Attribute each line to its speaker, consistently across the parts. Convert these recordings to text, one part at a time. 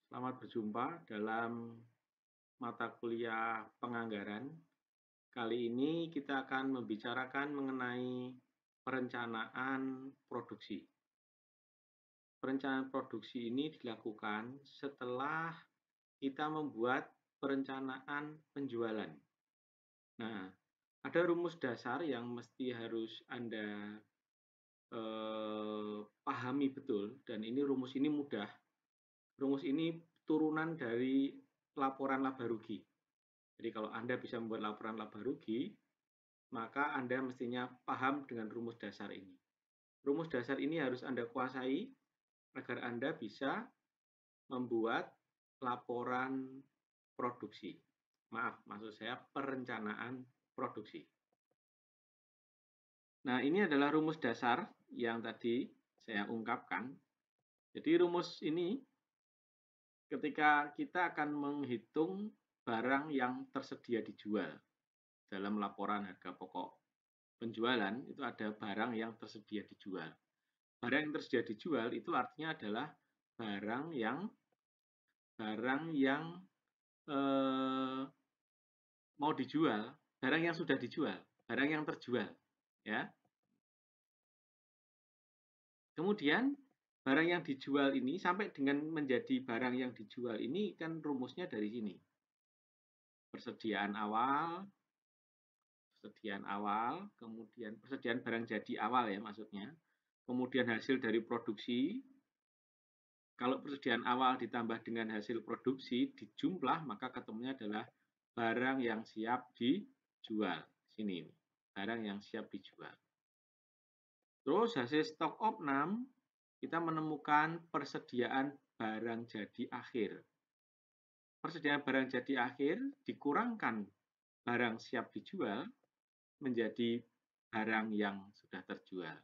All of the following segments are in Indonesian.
Speaker 1: Selamat berjumpa dalam mata kuliah penganggaran. Kali ini kita akan membicarakan mengenai perencanaan produksi. Perencanaan produksi ini dilakukan setelah kita membuat perencanaan penjualan. Nah, ada rumus dasar yang mesti harus Anda pahami betul, dan rumus ini mudah. Rumus ini turunan dari laporan laba rugi. Jadi kalau Anda bisa membuat laporan laba rugi, maka Anda mestinya paham dengan rumus dasar ini. Rumus dasar ini harus Anda kuasai agar Anda bisa membuat laporan produksi. Maaf, maksud saya perencanaan produksi. Nah, ini adalah rumus dasar yang tadi saya ungkapkan. Jadi rumus ini ketika kita akan menghitung barang yang tersedia dijual dalam laporan harga pokok penjualan, itu ada barang yang tersedia dijual. Barang yang tersedia dijual itu artinya adalah barang yang mau dijual, barang yang sudah dijual, barang yang terjual, ya. Kemudian barang yang dijual ini sampai dengan menjadi barang yang dijual ini kan rumusnya dari sini. Persediaan awal, kemudian persediaan barang jadi awal ya maksudnya. Kemudian hasil dari produksi. Kalau persediaan awal ditambah dengan hasil produksi dijumlah, maka ketemunya adalah barang yang siap dijual. Sini, barang yang siap dijual. Terus hasil stok opnam, kita menemukan persediaan barang jadi akhir. Persediaan barang jadi akhir dikurangkan barang siap dijual menjadi barang yang sudah terjual.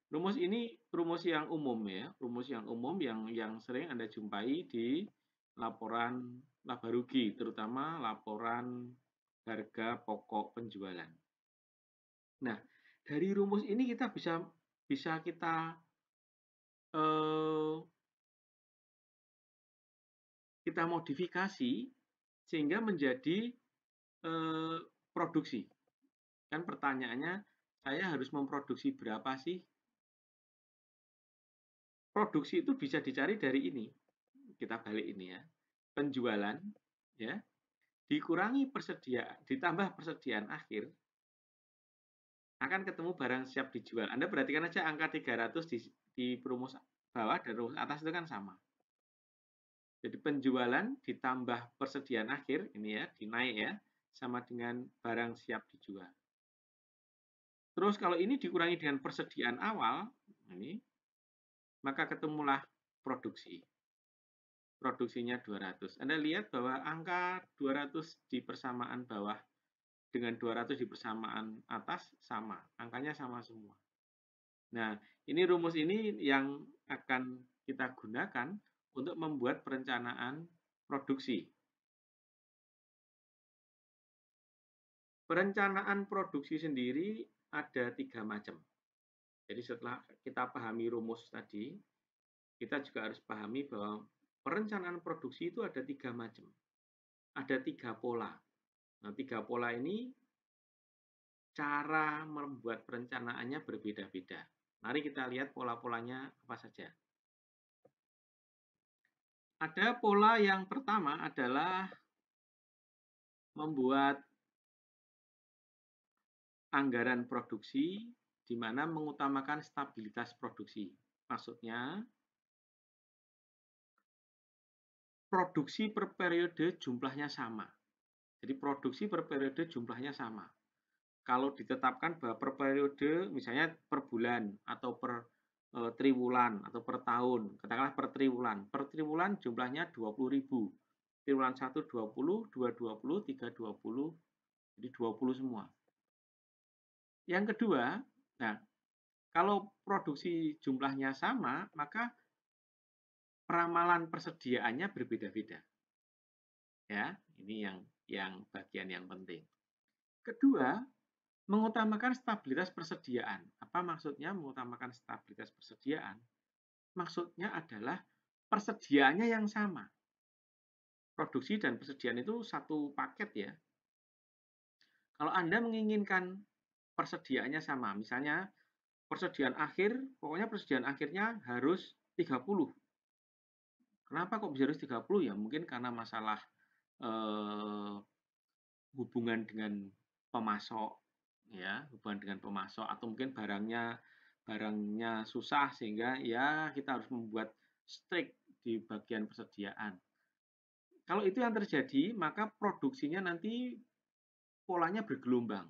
Speaker 1: Rumus ini rumus yang umum ya, rumus yang umum yang sering Anda jumpai di laporan laba rugi, terutama laporan harga pokok penjualan. Nah, dari rumus ini kita bisa kita modifikasi sehingga menjadi produksi. Kan pertanyaannya, saya harus memproduksi berapa sih? Produksi itu bisa dicari dari ini. Kita balik ini ya. Penjualan ya dikurangi persediaan, ditambah persediaan akhir, akan ketemu barang siap dijual. Anda perhatikan aja angka 300 di rumus bawah dan rumus atas itu kan sama. Jadi penjualan ditambah persediaan akhir, ini ya, dinaik ya, sama dengan barang siap dijual. Terus kalau ini dikurangi dengan persediaan awal, ini, maka ketemulah produksi. Produksinya 200. Anda lihat bahwa angka 200 di persamaan bawah dengan 200 di persamaan atas sama, angkanya sama semua. Nah, ini rumus ini yang akan kita gunakan untuk membuat perencanaan produksi. Perencanaan produksi sendiri ada 3 macam. Jadi setelah kita pahami rumus tadi, kita juga harus pahami bahwa perencanaan produksi itu ada 3 macam. Ada 3 pola. Nah, 3 pola ini cara membuat perencanaannya berbeda-beda. Mari kita lihat pola-polanya apa saja. Ada pola yang pertama adalah membuat anggaran produksi di mana mengutamakan stabilitas produksi. Maksudnya, produksi per periode jumlahnya sama. Jadi produksi per periode jumlahnya sama. Kalau ditetapkan bahwa per periode, misalnya per bulan atau per triwulan atau per tahun, katakanlah per triwulan jumlahnya 20.000. Triwulan 1 20, 2 20, 3 20, jadi 20 semua. Yang kedua, nah, kalau produksi jumlahnya sama, maka peramalan persediaannya berbeda-beda. Ya, ini yang bagian yang penting. Kedua, mengutamakan stabilitas persediaan. Apa maksudnya mengutamakan stabilitas persediaan? Maksudnya adalah persediaannya yang sama. Produksi dan persediaan itu satu paket ya. Kalau Anda menginginkan persediaannya sama, misalnya persediaan akhir, pokoknya persediaan akhirnya harus 30. Kenapa kok bisa harus 30? Ya mungkin karena masalah hubungan dengan pemasok, ya, hubungan dengan pemasok, atau mungkin barangnya susah sehingga ya kita harus membuat strict di bagian persediaan. Kalau itu yang terjadi, maka produksinya nanti polanya bergelombang.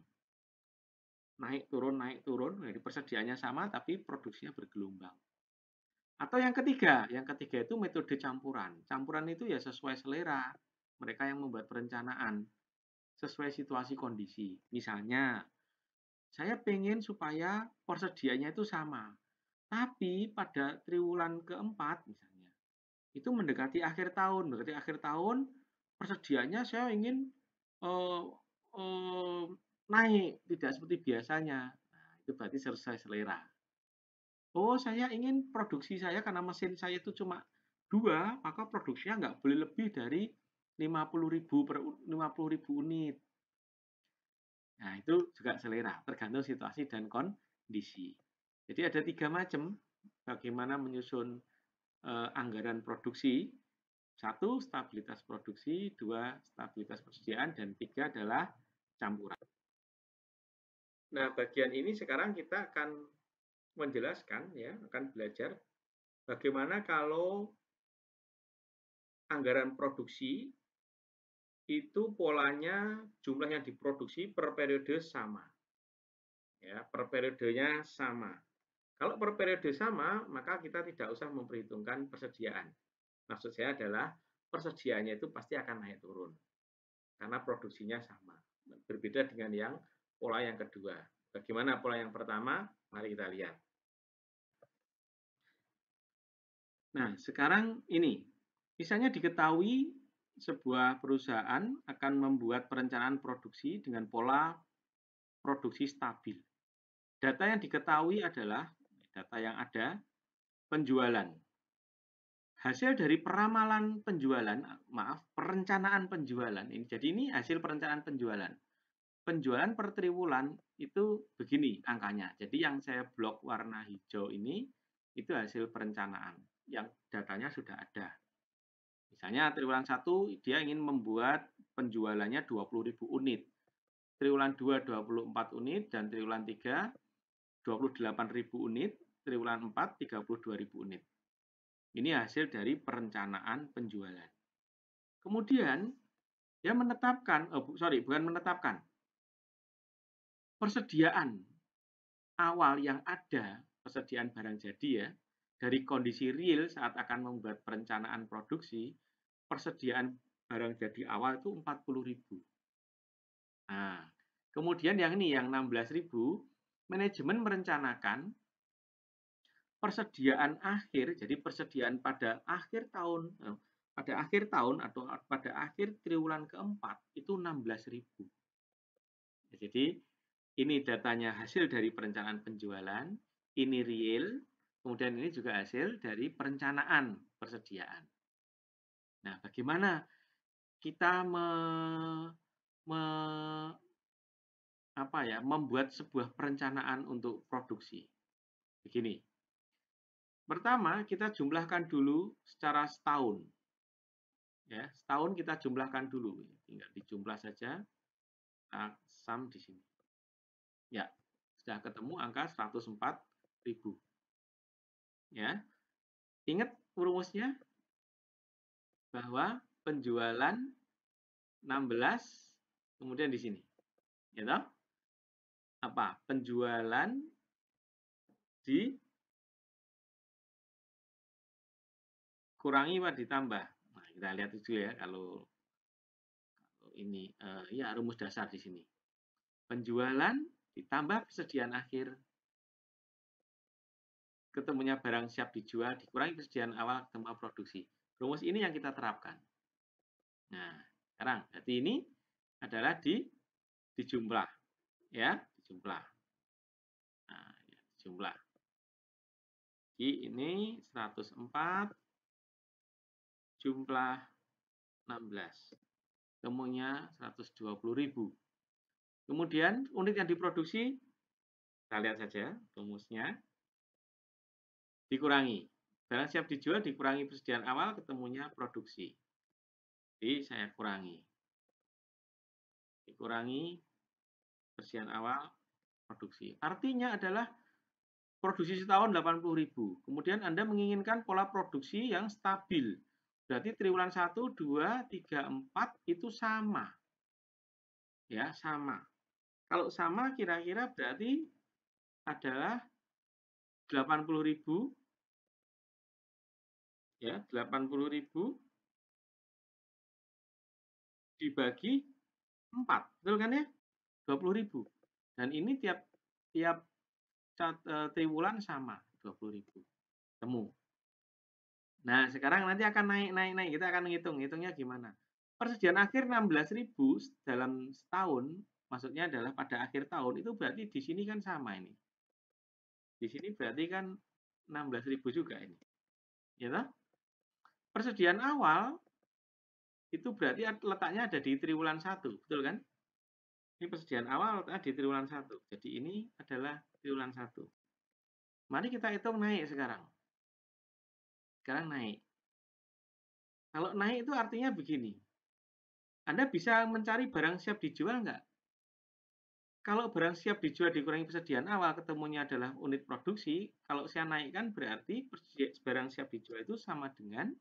Speaker 1: Naik turun, jadi persediaannya sama tapi produksinya bergelombang. Atau yang ketiga itu metode campuran. Campuran itu ya sesuai selera. Mereka yang membuat perencanaan sesuai situasi kondisi. Misalnya, saya pengen supaya persediaannya itu sama. Tapi pada triwulan keempat misalnya, itu mendekati akhir tahun. Persediaannya saya ingin eh, eh, naik, tidak seperti biasanya. Nah, itu berarti sesuai selera. Oh, saya ingin produksi saya karena mesin saya itu cuma 2, maka produksinya nggak boleh lebih dari 50.000 unit. Nah, itu juga selera, tergantung situasi dan kondisi. Jadi ada 3 macam bagaimana menyusun anggaran produksi. 1, stabilitas produksi, 2, stabilitas persediaan, dan 3 adalah campuran. Nah, bagian ini sekarang kita akan menjelaskan, ya, akan belajar bagaimana kalau anggaran produksi itu polanya jumlah yang diproduksi per periode sama. Ya, per periodenya sama. Kalau per periode sama, maka kita tidak usah memperhitungkan persediaan. Maksud saya adalah persediaannya itu pasti akan naik turun. Karena produksinya sama. Berbeda dengan yang pola yang kedua. Bagaimana pola yang pertama? Mari kita lihat. Nah, sekarang ini. Misalnya diketahui sebuah perusahaan akan membuat perencanaan produksi dengan pola produksi stabil. Data yang diketahui adalah data yang ada, penjualan. Hasil dari peramalan penjualan, perencanaan penjualan. Jadi ini hasil perencanaan penjualan. Penjualan per triwulan itu begini angkanya. Jadi yang saya blok warna hijau ini, itu hasil perencanaan. Yang datanya sudah ada. Misalnya triwulan 1 dia ingin membuat penjualannya 20.000 unit. Triwulan 2 24 unit dan triwulan 3 28.000 unit, triwulan 4 32.000 unit. Ini hasil dari perencanaan penjualan. Kemudian dia menetapkan, persediaan awal yang ada, persediaan barang jadi ya, dari kondisi real saat akan membuat perencanaan produksi, persediaan barang jadi awal itu 40.000. Nah, kemudian yang ini, yang 16.000, manajemen merencanakan persediaan akhir, jadi persediaan pada akhir tahun atau pada akhir triwulan keempat itu 16.000. Jadi ini datanya hasil dari perencanaan penjualan, ini real, kemudian ini juga hasil dari perencanaan persediaan. Nah, bagaimana kita membuat sebuah perencanaan untuk produksi? Begini. Pertama, kita jumlahkan dulu secara setahun. Ya, setahun kita jumlahkan dulu. Tinggal dijumlah saja. Sum di sini. Ya, sudah ketemu angka 104.000. Ya. Ingat rumusnya bahwa penjualan 16 kemudian di sini. Ya toh? Apa? Penjualan dikurangi apa ditambah? Nah, kita lihat itu ya kalau ini ya rumus dasar di sini. Penjualan ditambah persediaan akhir, ketemunya barang siap dijual dikurangi persediaan awal ketemu produksi. Rumus ini yang kita terapkan. Nah, sekarang berarti ini adalah dijumlah, ya, dijumlah. Nah, ya, dijumlah. Jadi ini 104 jumlah 16. Ketemunya 120.000. Kemudian unit yang diproduksi, kita lihat saja rumusnya, dikurangi. Barang siap dijual dikurangi persediaan awal, ketemunya produksi. Jadi saya kurangi. Dikurangi persediaan awal, produksi. Artinya adalah produksi setahun 80.000. Kemudian Anda menginginkan pola produksi yang stabil. Berarti triwulan 1, 2, 3, 4 itu sama. Ya, sama. Kalau sama kira-kira berarti adalah 80.000 ya, 80.000 dibagi 4, betul kan ya? 20.000. Dan ini tiap tiap triwulan sama 20.000. Temu. Nah, sekarang nanti akan naik. Kita akan hitungnya gimana. Persediaan akhir 16.000 dalam setahun, maksudnya adalah pada akhir tahun, itu berarti di sini kan sama ini. Di sini berarti kan 16.000 juga ini. Ya toh? Persediaan awal itu berarti letaknya ada di triwulan 1, betul kan? Ini persediaan awal letaknya di triwulan 1. Jadi ini adalah triwulan 1. Mari kita hitung naik sekarang. Sekarang naik. Kalau naik itu artinya begini. Anda bisa mencari barang siap dijual nggak? Kalau barang siap dijual dikurangi persediaan awal, ketemunya adalah unit produksi. Kalau saya naikkan berarti barang siap dijual itu sama dengan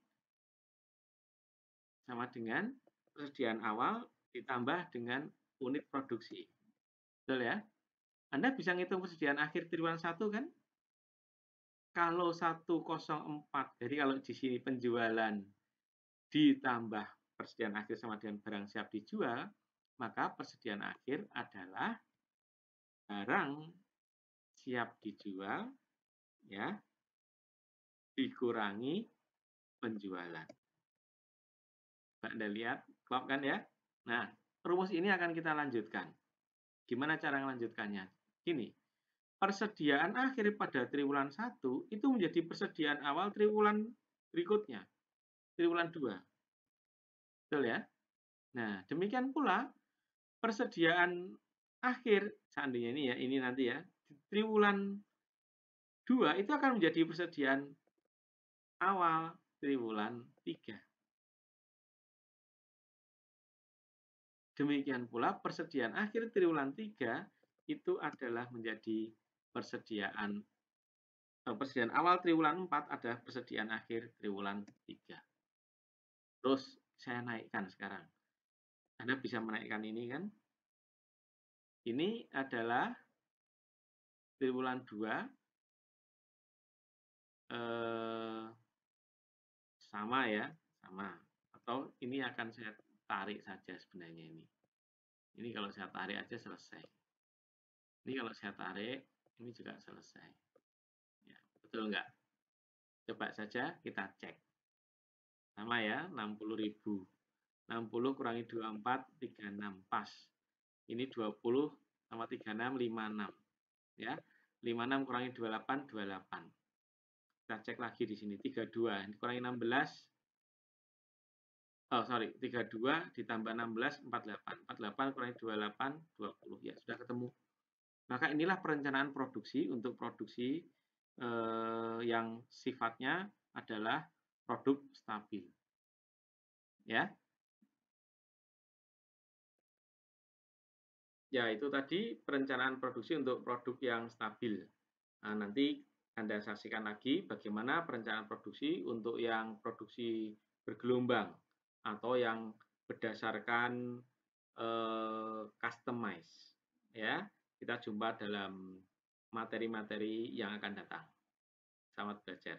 Speaker 1: persediaan awal ditambah dengan unit produksi. Betul ya? Anda bisa ngitung persediaan akhir triwulan 1 kan? Kalau 104, jadi kalau di sini penjualan ditambah persediaan akhir sama dengan barang siap dijual, maka persediaan akhir adalah barang siap dijual ya dikurangi penjualan. Anda lihat, klop kan ya? Nah, rumus ini akan kita lanjutkan. Gimana cara melanjutkannya? Gini, persediaan akhir pada triwulan 1 itu menjadi persediaan awal triwulan berikutnya, triwulan 2. Betul ya? Nah, demikian pula persediaan akhir, seandainya ini nanti ya, triwulan 2 itu akan menjadi persediaan awal triwulan 3. Demikian pula persediaan akhir triwulan 3 itu adalah menjadi persediaan awal triwulan 4 adalah persediaan akhir triwulan 3. Terus saya naikkan sekarang. Anda bisa menaikkan ini kan? Ini adalah triwulan 2 sama ya, sama. Atau ini akan saya tarik saja sebenarnya ini. Ini kalau saya tarik aja selesai. Ini kalau saya tarik, ini juga selesai. Ya, betul nggak? Coba saja kita cek. Sama ya, 60.000. 60 kurangi 24, 36. Pas. Ini 20 sama 36, 56. Ya, 56 kurangi 28, 28. Kita cek lagi di sini, 32. Ini kurangi 16. Oh, sorry, 32 ditambah 16, 48. 48 kurangi 28, 20. Ya, sudah ketemu. Maka inilah perencanaan produksi untuk produksi yang sifatnya adalah produk stabil. Ya. Ya, itu tadi perencanaan produksi untuk produk yang stabil. Nah, nanti Anda saksikan lagi bagaimana perencanaan produksi untuk yang produksi bergelombang atau yang berdasarkan customize. Ya, kita jumpa dalam materi-materi yang akan datang. Selamat belajar.